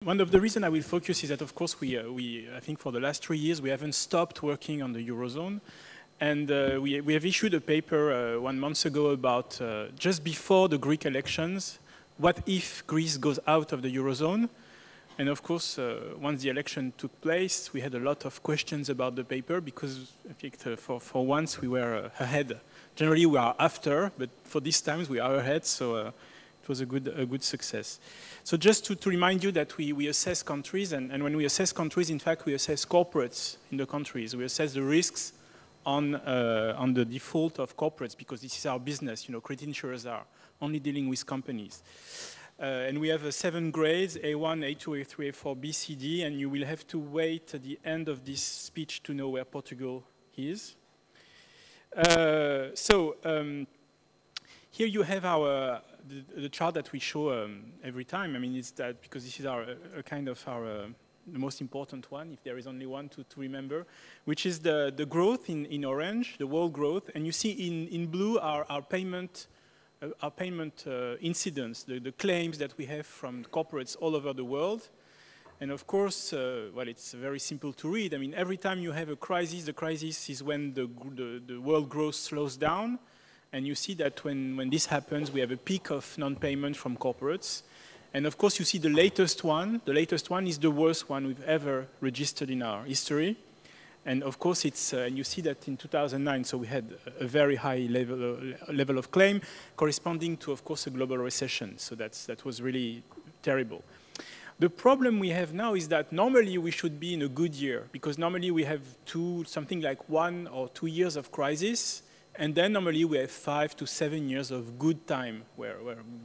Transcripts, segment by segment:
One of the reasons I will focus is that, of course, I think for the last 3 years, we haven't stopped working on the Eurozone. And we have issued a paper 1 month ago about, just before the Greek elections, what if Greece goes out of the Eurozone? And of course, once the election took place, we had a lot of questions about the paper because I think for once we were ahead. Generally, we are after, but for these times we are ahead, so it was a good success. So just to remind you that we assess countries, and when we assess countries, in fact, we assess corporates in the countries. We assess the risks on the default of corporates because this is our business. You know, credit insurers are only dealing with companies. And we have 7 grades, A1, A2, A3, A4, B, C, D, and you will have to wait at the end of this speech to know where Portugal is. Here you have the chart that we show every time. I mean, it's that because this is the most important one, if there is only one to remember, which is the growth in orange, the world growth, and you see in blue our payment incidents, the claims that we have from corporates all over the world. And of course, well, it's very simple to read. I mean, every time you have a crisis, the crisis is when the world growth slows down. And you see that when this happens, we have a peak of non-payment from corporates. And of course, you see the latest one. The latest one is the worst one we've ever registered in our history. And of course, and you see that in 2009, so we had a very high level of claim corresponding to, of course, a global recession. So that was really terrible. The problem we have now is that normally we should be in a good year because normally we have something like 1 or 2 years of crisis. And then normally we have 5 to 7 years of good time where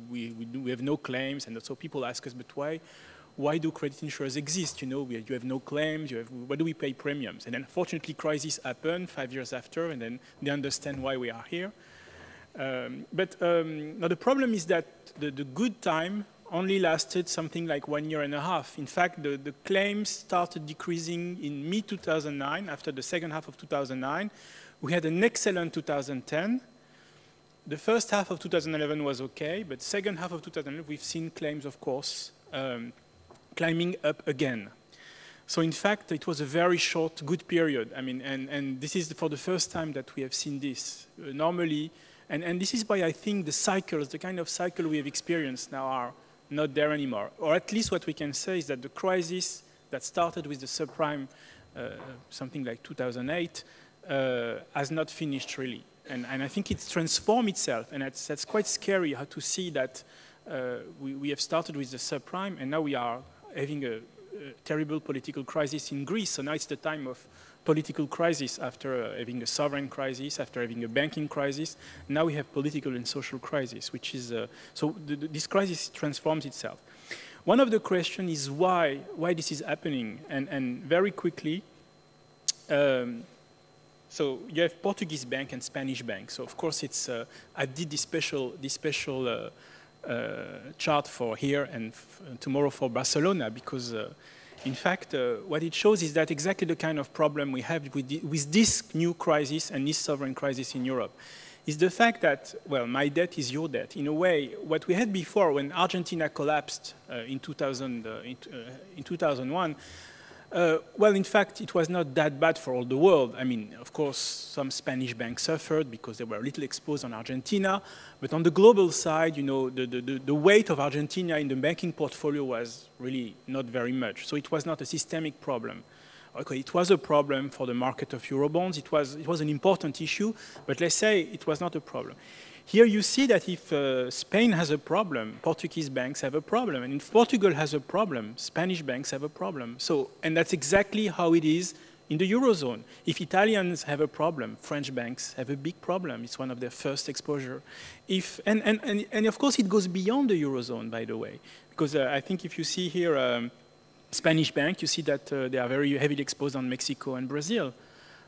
we have no claims. And so people ask us, but why do credit insurers exist? You know, you have no claims, why do we pay premiums? And then unfortunately crises happen 5 years after and then they understand why we are here. Now the problem is that the good time only lasted something like 1.5 years. In fact, the claims started decreasing in mid-2009 after the second half of 2009. We had an excellent 2010. The first half of 2011 was okay, but second half of 2011, we've seen claims, of course, climbing up again. So in fact, it was a very short, good period. I mean, and this is for the first time that we have seen this. Normally, and this is why I think the cycles, the kind of cycle we have experienced now are not there anymore. Or at least what we can say is that the crisis that started with the subprime, something like 2008, has not finished really. And I think it's transformed itself, and that's quite scary how to see that we have started with the subprime, and now we are having a terrible political crisis in Greece. So now it's the time of political crisis after having a sovereign crisis, after having a banking crisis. Now we have political and social crisis, which is, this crisis transforms itself. One of the questions is why this is happening, and very quickly, so you have Portuguese bank and Spanish bank. So of course I did this special chart for here and tomorrow for Barcelona because in fact what it shows is that exactly the kind of problem we have with this new crisis and this sovereign crisis in Europe is the fact that, well, my debt is your debt. In a way, what we had before when Argentina collapsed in 2001, well, in fact, it was not that bad for all the world. I mean, of course, some Spanish banks suffered because they were a little exposed on Argentina. But on the global side, you know, the weight of Argentina in the banking portfolio was really not very much. So it was not a systemic problem. Okay, it was a problem for the market of Eurobonds. It was an important issue, but let's say it was not a problem. Here you see that if Spain has a problem, Portuguese banks have a problem. And if Portugal has a problem, Spanish banks have a problem. So, and that's exactly how it is in the Eurozone. If Italians have a problem, French banks have a big problem. It's one of their first exposure. And of course, it goes beyond the Eurozone, by the way. Because I think if you see here Spanish bank, you see that they are very heavily exposed on Mexico and Brazil.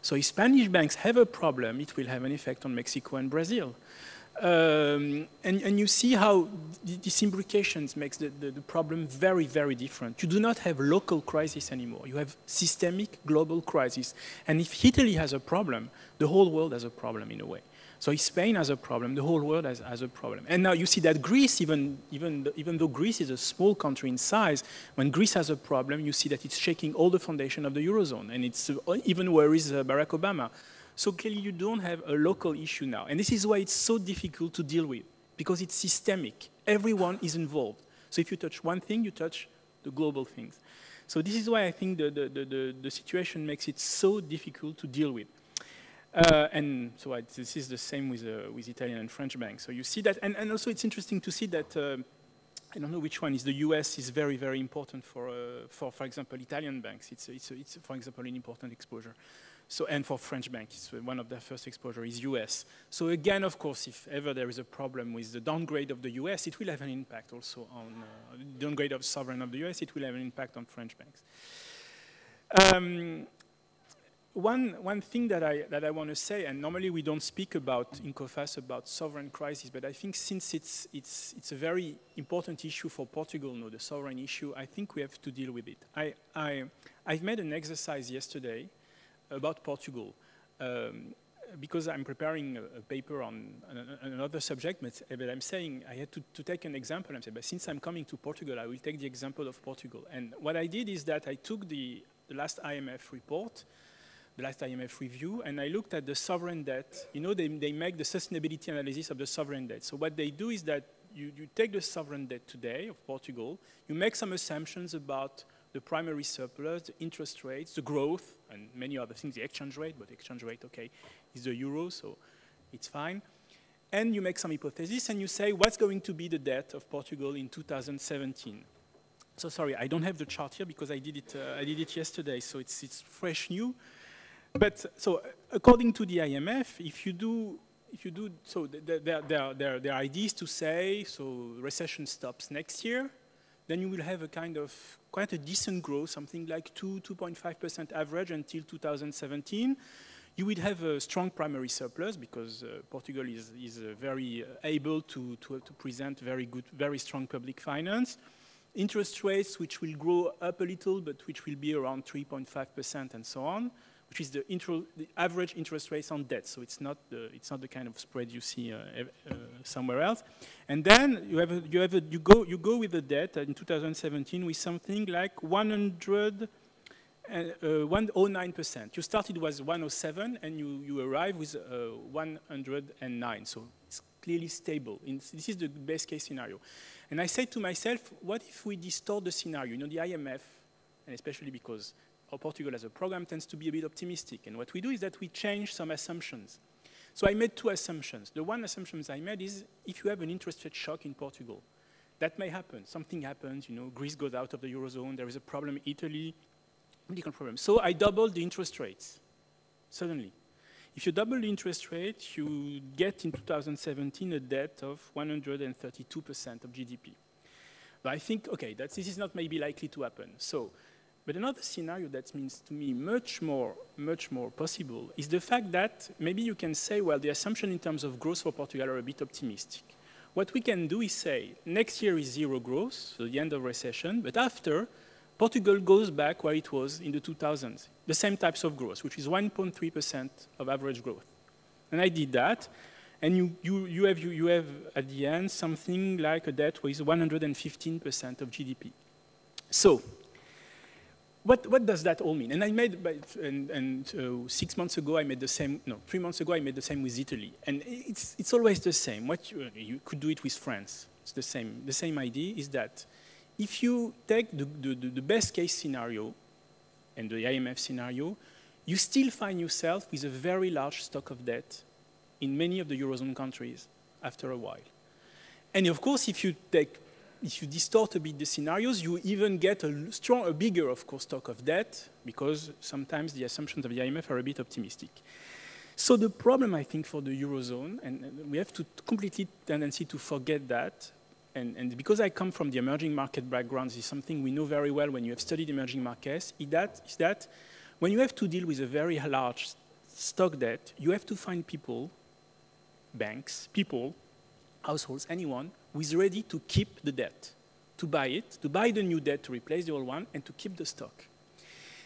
So if Spanish banks have a problem, it will have an effect on Mexico and Brazil. And you see how these implications makes the problem very, very different. You do not have local crisis anymore. You have systemic global crisis. And if Italy has a problem, the whole world has a problem in a way. So if Spain has a problem, the whole world has a problem. And now you see that Greece, even though Greece is a small country in size, when Greece has a problem, you see that it's shaking all the foundation of the Eurozone, and it's even worries Barack Obama. So clearly you don't have a local issue now. And this is why it's so difficult to deal with, because it's systemic. Everyone is involved. So if you touch one thing, you touch the global things. So this is why I think the situation makes it so difficult to deal with. And so this is the same with Italian and French banks. So you see that, and also it's interesting to see that, I don't know which one is, the US is very, very important for example, Italian banks. It's for example, an important exposure. So, and for French banks, one of their first exposure is US. So again, of course, if ever there is a problem with the downgrade of the US, it will have an impact also on downgrade of sovereign of the US, it will have an impact on French banks. One thing that I want to say, and normally we don't speak about in Coface about sovereign crisis, but I think since it's a very important issue for Portugal now, the sovereign issue, I think we have to deal with it. I've made an exercise yesterday about Portugal because I'm preparing a paper on another subject, but I'm saying I had to take an example. I'm saying, but since I'm coming to Portugal, I will take the example of Portugal. And what I did is that I took the last IMF report, the last IMF review, and I looked at the sovereign debt. You know, they make the sustainability analysis of the sovereign debt. So what they do is that you take the sovereign debt today of Portugal, you make some assumptions about the primary surplus, the interest rates, the growth, and many other things, the exchange rate, but the exchange rate, okay, is the euro, so it's fine. And you make some hypotheses, and you say, what's going to be the debt of Portugal in 2017? So sorry, I don't have the chart here because I did it yesterday, so it's fresh new. But so according to the IMF, if you do, so their idea is to say, so recession stops next year, then you will have a kind of quite a decent growth, something like 2.5% average until 2017. You will have a strong primary surplus because Portugal is very able to present very strong public finance. Interest rates which will grow up a little, but which will be around 3.5% and so on, which is the average interest rates on debt. So it's not the kind of spread you see somewhere else. And then you go with the debt in 2017 with something like 109%. You started with 107 and you arrive with 109. So it's clearly stable. This is the best case scenario. And I said to myself, what if we distort the scenario? You know, the IMF, and especially because Portugal as a program tends to be a bit optimistic. And what we do is that we change some assumptions. So I made two assumptions. The one assumption I made is if you have an interest rate shock in Portugal, that may happen. Something happens, you know, Greece goes out of the Eurozone, there is a problem in Italy, medical problem. So I doubled the interest rates, suddenly. If you double the interest rate, you get in 2017 a debt of 132% of GDP. But I think, okay, this is not maybe likely to happen. So, but another scenario that means to me much more possible is the fact that maybe you can say, well, the assumption in terms of growth for Portugal are a bit optimistic. What we can do is say, next year is zero growth, so the end of recession, but after, Portugal goes back where it was in the 2000s, the same types of growth, which is 1.3% of average growth. And I did that, and you have at the end something like a debt with 115% of GDP. So, what does that all mean? And I made, 6 months ago I made the same, no, 3 months ago I made the same with Italy. And it's always the same. You could do it with France. It's the same. The same idea is that if you take the best case scenario and the IMF scenario, you still find yourself with a very large stock of debt in many of the Eurozone countries after a while. And of course, if you distort a bit the scenarios, you even get a bigger, of course, stock of debt, because sometimes the assumptions of the IMF are a bit optimistic. So the problem, I think, for the Eurozone, and we have to completely tendency to forget that, and because I come from the emerging market background, this is something we know very well when you have studied emerging markets, is that when you have to deal with a very large stock debt, you have to find people, banks, people, households, anyone who is ready to keep the debt, to buy it, to buy the new debt to replace the old one, and to keep the stock.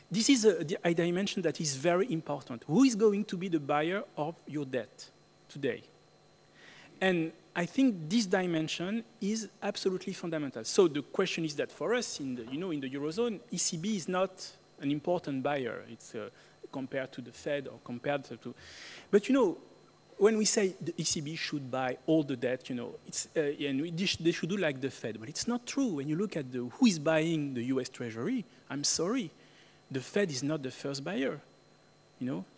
This is a dimension that is very important. Who is going to be the buyer of your debt? today. And I think this dimension is absolutely fundamental. So the question is that for us, in the Eurozone, ECB is not an important buyer. It's compared to the Fed or compared to... But, when we say the ECB should buy all the debt, they should do like the Fed. But it's not true. When you look at who is buying the US Treasury, I'm sorry, the Fed is not the first buyer.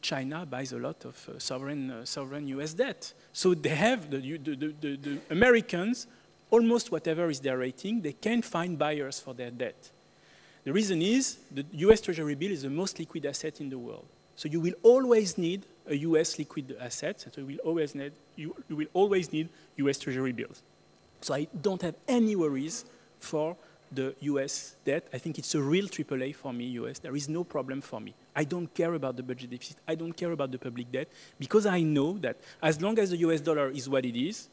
China buys a lot of sovereign US debt. So they have, the Americans, almost whatever is their rating, they can find buyers for their debt. The reason is the US Treasury bill is the most liquid asset in the world. So you will always need a US liquid asset, so you will always need US Treasury bills. So I don't have any worries for the US debt. I think it's a real AAA for me, US. There is no problem for me. I don't care about the budget deficit. I don't care about the public debt, because I know that as long as the US dollar is what it is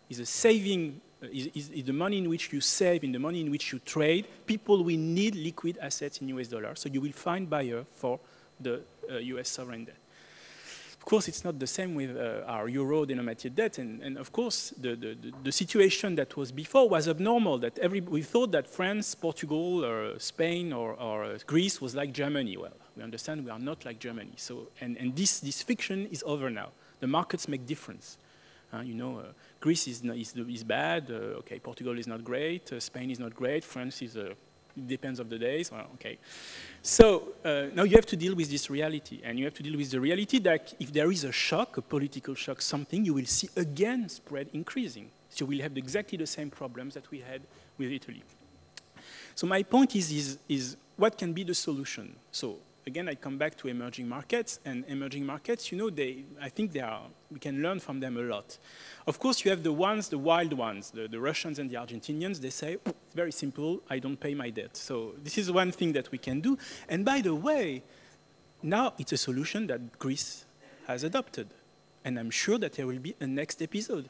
a saving, is the money in which you save, in the money in which you trade, people will need liquid assets in US dollars. So you will find buyer for the US sovereign debt. Of course, it's not the same with our euro-denominated debt, and of course, the situation that was before was abnormal. That we thought that France, Portugal, or Spain, or Greece was like Germany. Well, we understand we are not like Germany. So, and this fiction is over now. The markets make difference. Greece is bad. Okay, Portugal is not great. Spain is not great. France is. It depends of the days. Well, okay. So now you have to deal with this reality, and you have to deal with the reality that if there is a shock, a political shock, something, you will see again spread increasing. So we'll have exactly the same problems that we had with Italy. So my point is what can be the solution? So again, I come back to emerging markets, and emerging markets, I think we can learn from them a lot. Of course, you have the wild ones, the Russians and the Argentinians. They say, it's very simple, I don't pay my debt. So this is one thing that we can do. And by the way, now it's a solution that Greece has adopted. And I'm sure that there will be a next episode.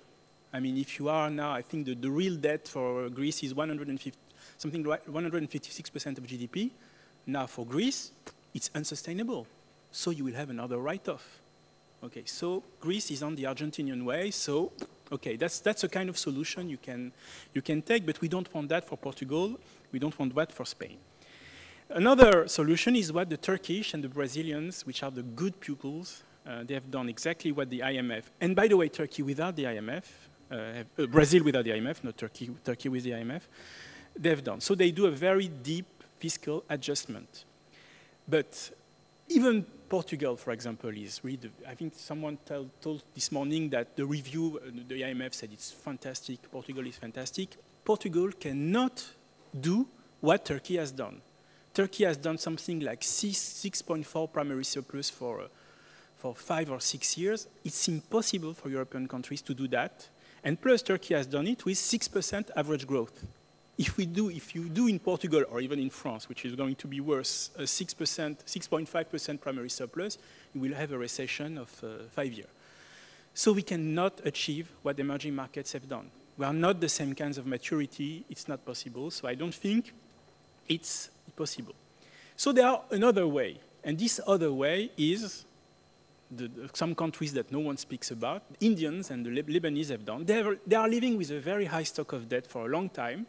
I mean, if you are now, I think the real debt for Greece is 156% of GDP. Now for Greece, it's unsustainable. So you will have another write-off. Okay, so Greece is on the Argentinian way. So, okay, that's a kind of solution you can take, but we don't want that for Portugal. We don't want that for Spain. Another solution is what the Turkish and the Brazilians, which are the good pupils, they have done exactly what the IMF. And by the way, Turkey without the IMF, Brazil without the IMF, not Turkey, Turkey with the IMF, they've done. So they do a very deep fiscal adjustment. But even Portugal, for example, is really, I think someone told this morning that the review, the IMF said it's fantastic, Portugal is fantastic. Portugal cannot do what Turkey has done. Turkey has done something like 6.4 primary surplus for 5 or 6 years. It's impossible for European countries to do that. And plus, Turkey has done it with 6% average growth. If you do in Portugal or even in France, which is going to be worse, a 6.5% primary surplus, you will have a recession of 5 years. So we cannot achieve what emerging markets have done. We are not the same kinds of maturity. It's not possible. So I don't think it's possible. So there are another way. And this other way is some countries that no one speaks about. Indians and the Lebanese have done. They are living with a very high stock of debt for a long time.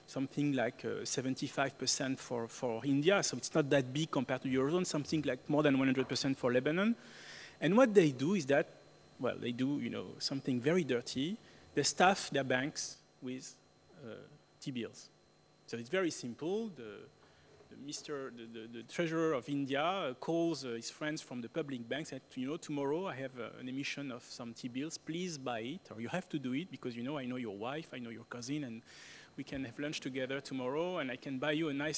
Something like 75% for India, so it's not that big compared to Eurozone, something like more than 100% for Lebanon. And what they do is that, well, they do, something very dirty. They staff their banks with T-bills. So it's very simple. The treasurer of India calls his friends from the public banks and says, tomorrow I have an emission of some T-bills, please buy it, or you have to do it because, I know your wife, I know your cousin, and we can have lunch together tomorrow, and I can buy you I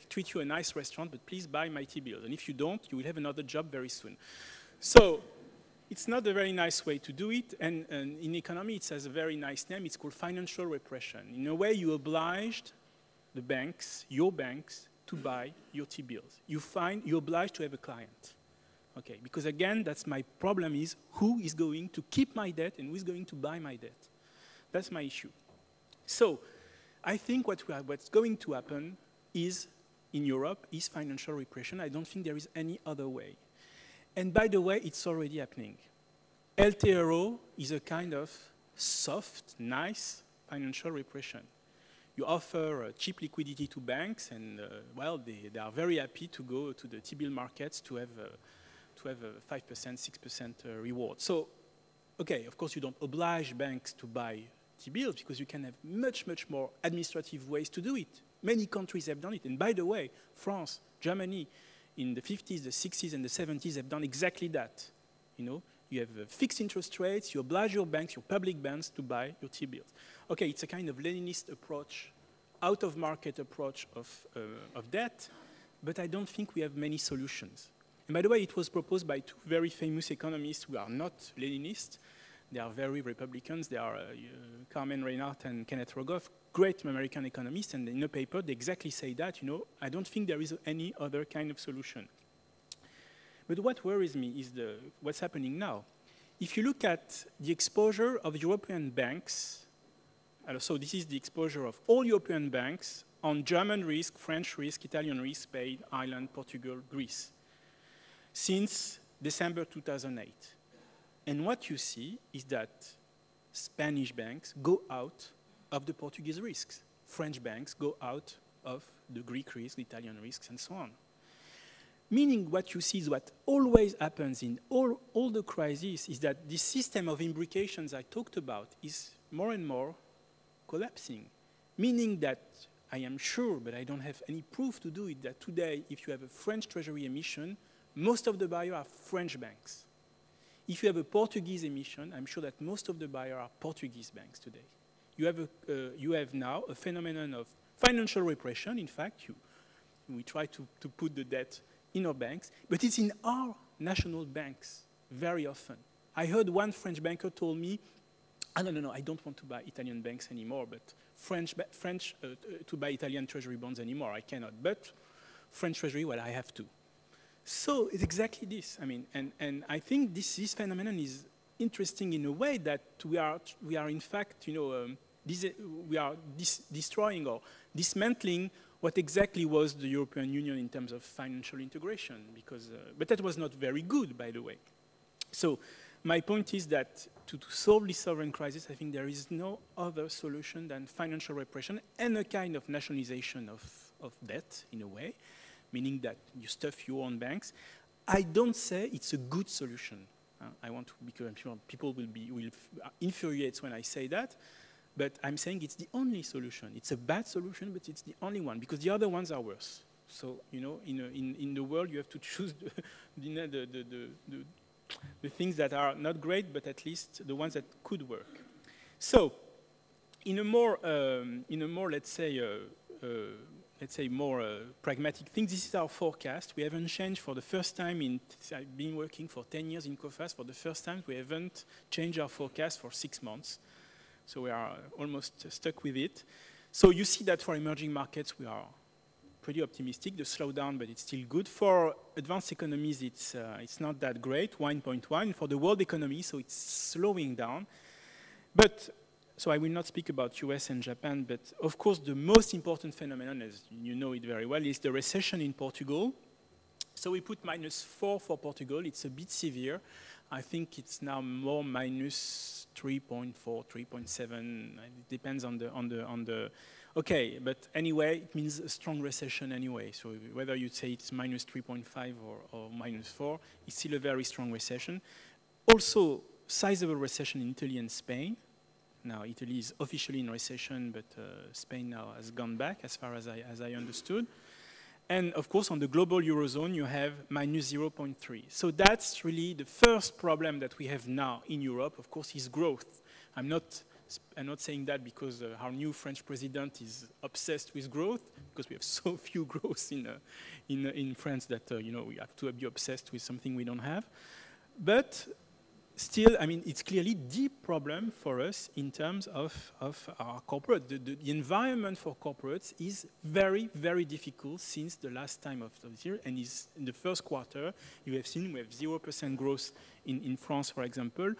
treat you a nice restaurant, but please buy my T-bills. And if you don't, you will have another job very soon. So it's not a very nice way to do it, and in economy it has a very nice name. It's called financial repression. In a way, you obliged the banks, your banks, to buy your T-bills. You're obliged to have a client. Okay, because again, that's my problem is who is going to keep my debt and who is going to buy my debt. That's my issue. So I think what's going to happen is, in Europe, is financial repression. I don't think there is any other way. And by the way, it's already happening. LTRO is a kind of soft, nice financial repression. You offer cheap liquidity to banks, and well, they are very happy to go to the T-bill markets to have a 5%, 6% reward. So, okay, of course you don't oblige banks to buy T-bills because you can have much, much more administrative ways to do it. Many countries have done it, and by the way, France, Germany, in the 50s, the 60s, and the 70s have done exactly that. You know, you have fixed interest rates, you oblige your banks, your public banks to buy your T-bills. Okay, it's a kind of Leninist approach, out-of-market approach of debt, but I don't think we have many solutions. And by the way, it was proposed by two very famous economists who are not Leninists. They are very Republicans. They are Carmen Reinhardt and Kenneth Rogoff, great American economists, and in a paper they exactly say that, you know, I don't think there is any other kind of solution. But what worries me is what's happening now. If you look at the exposure of European banks, so this is the exposure of all European banks on German risk, French risk, Italian risk, Spain, Ireland, Portugal, Greece, since December 2008. And what you see is that Spanish banks go out of the Portuguese risks. French banks go out of the Greek risk, the Italian risks, and so on. Meaning what you see is what always happens in all the crises is that this system of imbrications I talked about is more and more collapsing. Meaning that I am sure, but I don't have any proof to do it, that today if you have a French treasury emission, most of the buyers are French banks. If you have a Portuguese emission, I'm sure that most of the buyers are Portuguese banks today. You have now a phenomenon of financial repression. In fact, we try to put the debt in our banks, but it's in our national banks very often. I heard one French banker told me, no, I don't want to buy Italian banks anymore, but to buy Italian treasury bonds anymore, I cannot. But French treasury, well, I have to. So it's exactly this. I mean, and I think this phenomenon is interesting in a way that we are in fact, you know, we are destroying or dismantling what exactly was the European Union in terms of financial integration, because, but that was not very good, by the way. So my point is that to solve this sovereign crisis, I think there is no other solution than financial repression and a kind of nationalization of debt, in a way, meaning that you stuff your own banks. I don't say it's a good solution. I want to, because people will infuriate when I say that, but I'm saying it's the only solution. It's a bad solution, but it's the only one, because the other ones are worse. So, you know, in the world, you have to choose the things that are not great, but at least the ones that could work. So, in a more let's say, more pragmatic thing, this is our forecast. We haven't changed for the first time I've been working for 10 years in Coface. For the first time, we haven't changed our forecast for 6 months. So we are almost stuck with it. So you see that for emerging markets, we are pretty optimistic. The slowdown, but it's still good. For advanced economies, it's not that great, 1.1. For the world economy, so it's slowing down. But, so I will not speak about US and Japan, but of course the most important phenomenon, as you know it very well, is the recession in Portugal. So we put -4 for Portugal. It's a bit severe. I think it's now more -3.4, 3.7. It depends on the. Okay, but anyway, it means a strong recession anyway. So whether you say it's -3.5 or -4, it's still a very strong recession. Also, sizable recession in Italy and Spain. Now, Italy is officially in recession, but Spain now has gone back, as far as I understood. And of course, on the global Eurozone, you have -0.3. So that's really the first problem that we have now in Europe, of course, is growth. I'm not saying that because our new French president is obsessed with growth, because we have so few growths in France that you know, we have to be obsessed with something we don't have. But still, I mean, it's clearly the problem for us in terms of our corporate. The environment for corporates is very, very difficult since the last time of the year, and is in the first quarter. You have seen we have 0% growth in France, for example.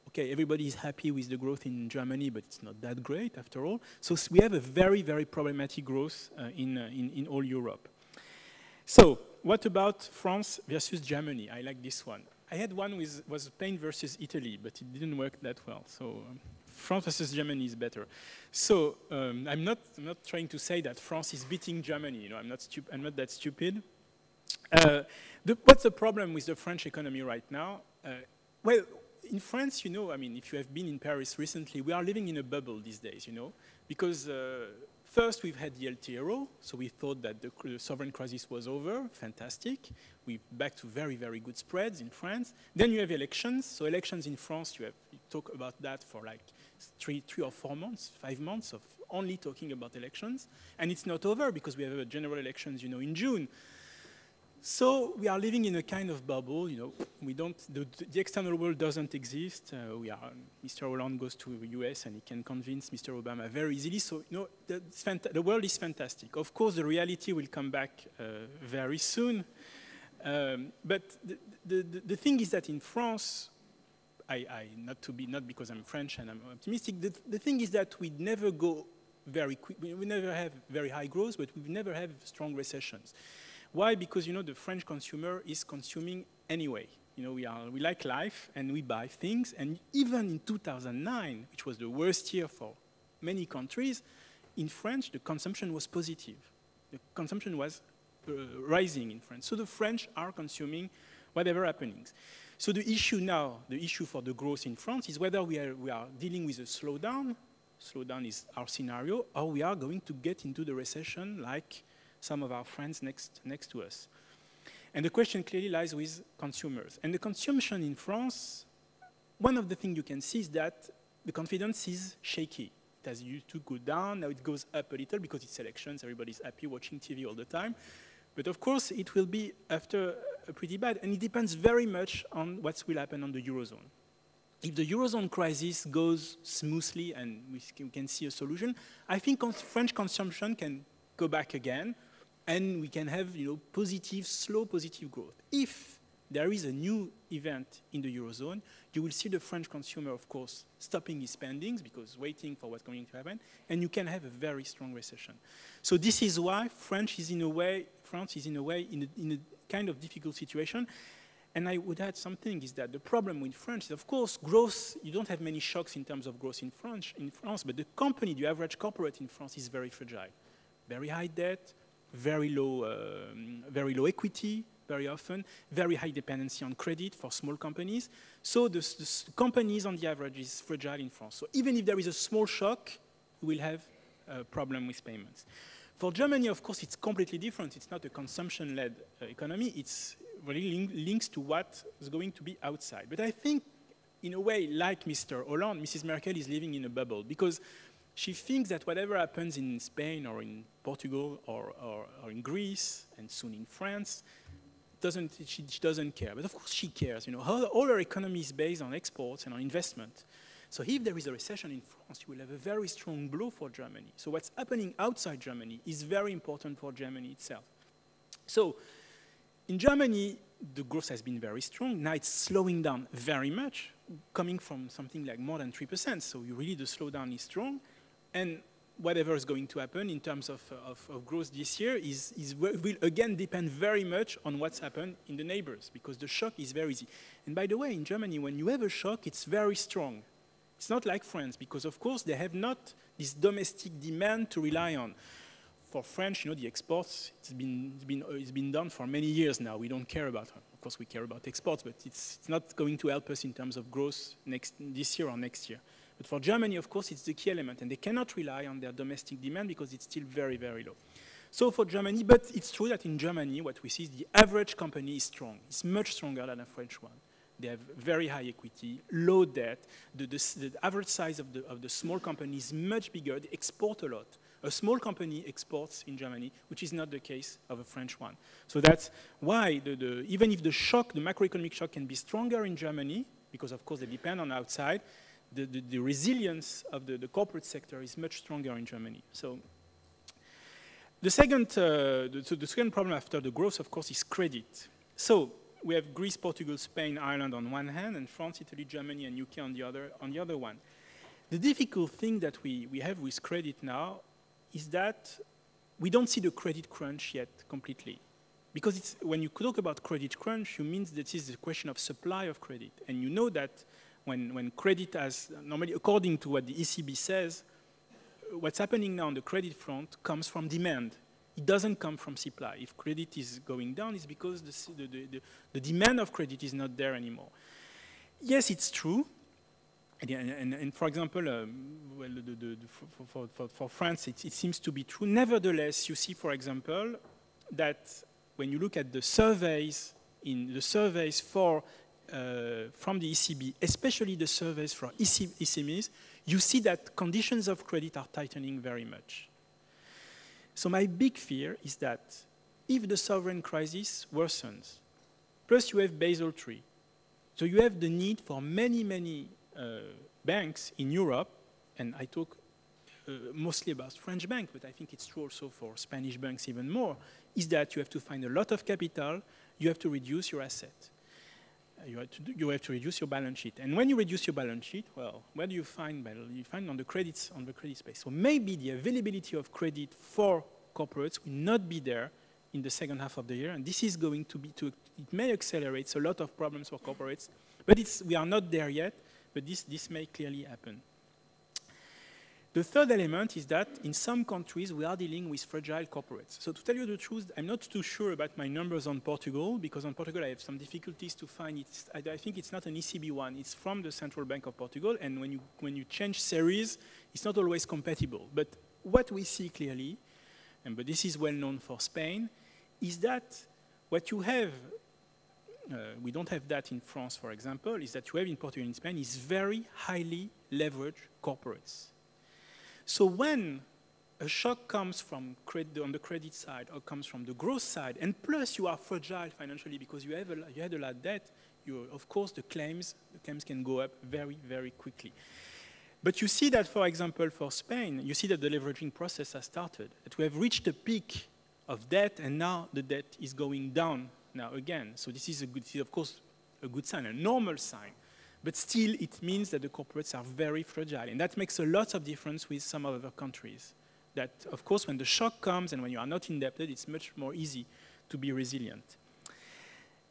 Okay, everybody is happy with the growth in Germany, but it's not that great after all. So we have a very, very problematic growth in all Europe. So what about France versus Germany? I like this one. I had one was Spain versus Italy, but it didn't work that well. So France versus Germany is better. So I'm not trying to say that France is beating Germany. You know, I'm not that stupid. What's the problem with the French economy right now? Well, in France, you know, I mean, if you have been in Paris recently, we are living in a bubble these days, you know, because first we've had the LTRO, so we thought that the sovereign crisis was over, fantastic. We're back to very, very good spreads in France. Then you have elections, so elections in France, you talk about that for like three or 4 months, 5 months of only talking about elections, and it's not over because we have a general elections, you know, in June. So we are living in a kind of bubble, you know, the external world doesn't exist. Mr. Hollande goes to the US and he can convince Mr. Obama very easily. So, you know, the world is fantastic. Of course, the reality will come back very soon. But the thing is that in France, not because I'm French and I'm optimistic, the thing is that we never go very quick, we never have very high growth, but we never have strong recessions. Why? Because, you know, the French consumer is consuming anyway. You know, we like life and we buy things. And even in 2009, which was the worst year for many countries, in France, the consumption was positive. The consumption was rising in France. So the French are consuming whatever happenings. So the issue now, the issue for the growth in France is whether we are dealing with a slowdown is our scenario, or we are going to get into the recession like some of our friends next to us. And the question clearly lies with consumers. And the consumption in France, one of the things you can see is that the confidence is shaky. It has used to go down, now it goes up a little because it's elections, everybody's happy watching TV all the time. But of course, it will be after pretty bad, and it depends very much on what will happen on the Eurozone. If the Eurozone crisis goes smoothly and we can see a solution, I think French consumption can go back again, and we can have, you know, positive, slow positive growth. If there is a new event in the Eurozone, you will see the French consumer, of course, stopping his spendings because waiting for what's going to happen, and you can have a very strong recession. So this is why France is in a way in a kind of difficult situation. And I would add something is that the problem with France is, of course, growth. You don't have many shocks in terms of growth in France, but the average corporate in France is very fragile. Very high debt, very low equity, very often, very high dependency on credit for small companies. So the companies on the average is fragile in France. So even if there is a small shock, we will have a problem with payments. For Germany, of course, it's completely different. It's not a consumption-led economy. It's really links to what is going to be outside. But I think, in a way, like Mr. Hollande, Mrs. Merkel is living in a bubble because she thinks that whatever happens in Spain or in Portugal or in Greece and soon in France, she doesn't care. But of course she cares. You know, all her economy is based on exports and on investment. So if there is a recession in France, you will have a very strong blow for Germany. So what's happening outside Germany is very important for Germany itself. So in Germany, the growth has been very strong. Now it's slowing down very much, coming from something like more than 3%. So really the slowdown is strong. And whatever is going to happen in terms of growth this year will again depend very much on what's happened in the neighbors, because the shock is very easy. And by the way, in Germany, when you have a shock, it's very strong. It's not like France, because of course they have not this domestic demand to rely on. For French, you know, the exports, it's been done for many years now. We don't care about it. Of course, we care about exports, but it's not going to help us in terms of growth this year or next year. But for Germany, of course, it's the key element, and they cannot rely on their domestic demand because it's still very, very low. So for Germany, but it's true that in Germany, what we see is the average company is strong. It's much stronger than a French one. They have very high equity, low debt. The average size of the small company is much bigger. They export a lot. A small company exports in Germany, which is not the case of a French one. So that's why even if the macroeconomic shock can be stronger in Germany, because of course they depend on outside, the resilience of the corporate sector is much stronger in Germany. So the second problem after the growth, of course, is credit. So we have Greece, Portugal, Spain, Ireland on one hand, and France, Italy, Germany, and UK on the other one. The difficult thing that we have with credit now is that we don't see the credit crunch yet completely. because it's, when you talk about credit crunch, you mean that it's the question of supply of credit. And you know that when credit has, normally according to what the ECB says, what's happening now on the credit front comes from demand. It doesn't come from supply. If credit is going down, it's because the demand of credit is not there anymore. Yes, it's true. And for example, well, for France, it seems to be true. Nevertheless, you see, for example, that when you look at the surveys, for from the ECB, especially the surveys for SMEs, you see that conditions of credit are tightening very much. So my big fear is that if the sovereign crisis worsens, plus you have Basel III, so you have the need for many banks in Europe, and I talk mostly about French banks, but I think it's true also for Spanish banks even more, is that you have to find a lot of capital, you have to reduce your asset. You have to reduce your balance sheet. And when you reduce your balance sheet, well, where do you find? Well, you find on the credit space. So maybe the availability of credit for corporates will not be there in the second half of the year, and this is going to be, it may accelerate a lot of problems for corporates, but we are not there yet, but this may clearly happen. The third element is that in some countries we are dealing with fragile corporates. So to tell you the truth, I'm not too sure about my numbers on Portugal, because on Portugal I have some difficulties to find it. I think it's not an ECB one, it's from the Central Bank of Portugal, and when you change series, it's not always compatible. But what we see clearly, but this is well known for Spain, is that what you have, we don't have that in France, for example, is that you have in Portugal and Spain is very highly leveraged corporates. So when a shock comes from on the credit side or comes from the growth side, and plus you are fragile financially because you had a lot of debt, of course the claims can go up very quickly. But you see that, for example, for Spain, you see that the leveraging process has started, that we have reached a peak of debt, and now the debt is going down now again. So this is of course a good sign, a normal sign. But still, it means that the corporates are very fragile. And that makes a lot of difference with some other countries. That, of course, when the shock comes and when you are not indebted, it's much more easy to be resilient.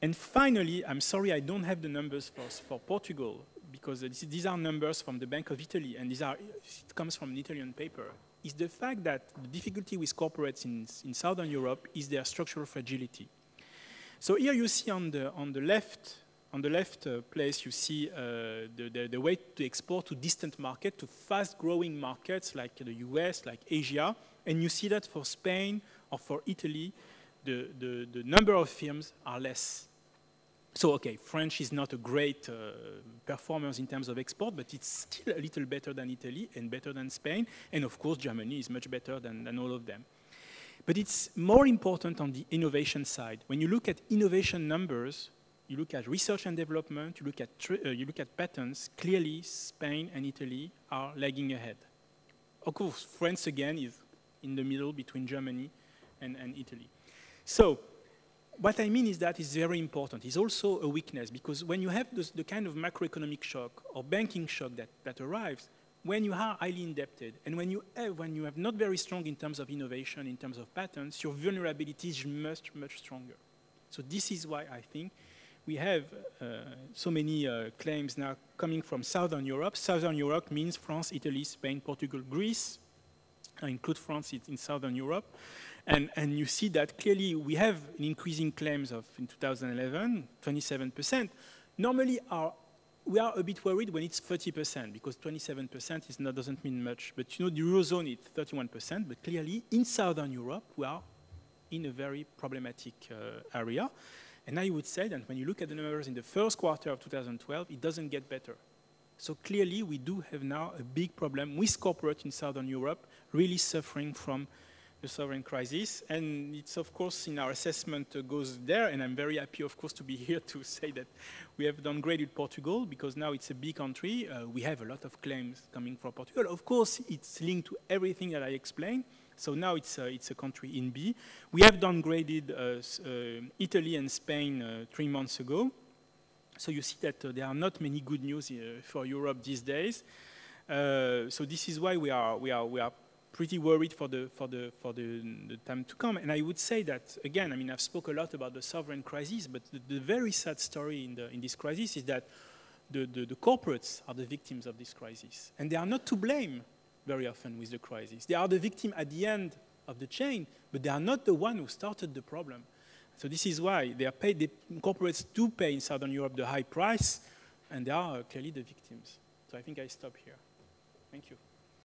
And finally, I'm sorry I don't have the numbers for Portugal, because these are numbers from the Bank of Italy, and it comes from an Italian paper, is the fact that the difficulty with corporates in Southern Europe is their structural fragility. So here you see on the left place, you see the way to export to distant markets, to fast-growing markets like the US, like Asia. And you see that for Spain or for Italy, the number of firms are less. So, okay, French is not a great performance in terms of export, but it's still a little better than Italy and better than Spain. And, of course, Germany is much better than all of them. But it's more important on the innovation side. When you look at innovation numbers, you look at research and development, you look at patents, clearly Spain and Italy are lagging ahead. Of course, France again is in the middle between Germany and Italy. So what I mean is that it's very important. It's also a weakness, because when you have the kind of macroeconomic shock or banking shock that arrives, when you are highly indebted and when you have not very strong in terms of innovation, in terms of patents, your vulnerability is much stronger. So this is why I think we have so many claims now coming from Southern Europe. Southern Europe means France, Italy, Spain, Portugal, Greece. I include France in Southern Europe. And you see that clearly we have an increasing claims in 2011, 27%. Normally we are a bit worried when it's 30%, because 27% doesn't mean much. But you know, the Eurozone is 31%, but clearly in Southern Europe we are in a very problematic area. And I would say that when you look at the numbers in the first quarter of 2012, it doesn't get better. So clearly, we do have now a big problem with corporate in Southern Europe really suffering from the sovereign crisis. And it's, of course, in our assessment goes there. And I'm very happy, of course, to be here to say that we have downgraded Portugal, because now it's a big country. We have a lot of claims coming from Portugal. Of course, it's linked to everything that I explained. So now it's a country in B. We have downgraded Italy and Spain 3 months ago. So you see that there are not many good news for Europe these days. So this is why we are pretty worried for the time to come. And I would say that, again, I mean, I've spoke a lot about the sovereign crisis, but the very sad story in this crisis is that the corporates are the victims of this crisis. And they are not to blame very often with the crisis. They are the victim at the end of the chain, but they are not the one who started the problem. So this is why they are paid, the corporates do pay in Southern Europe the high price, and they are clearly the victims. So I think I stop here. Thank you.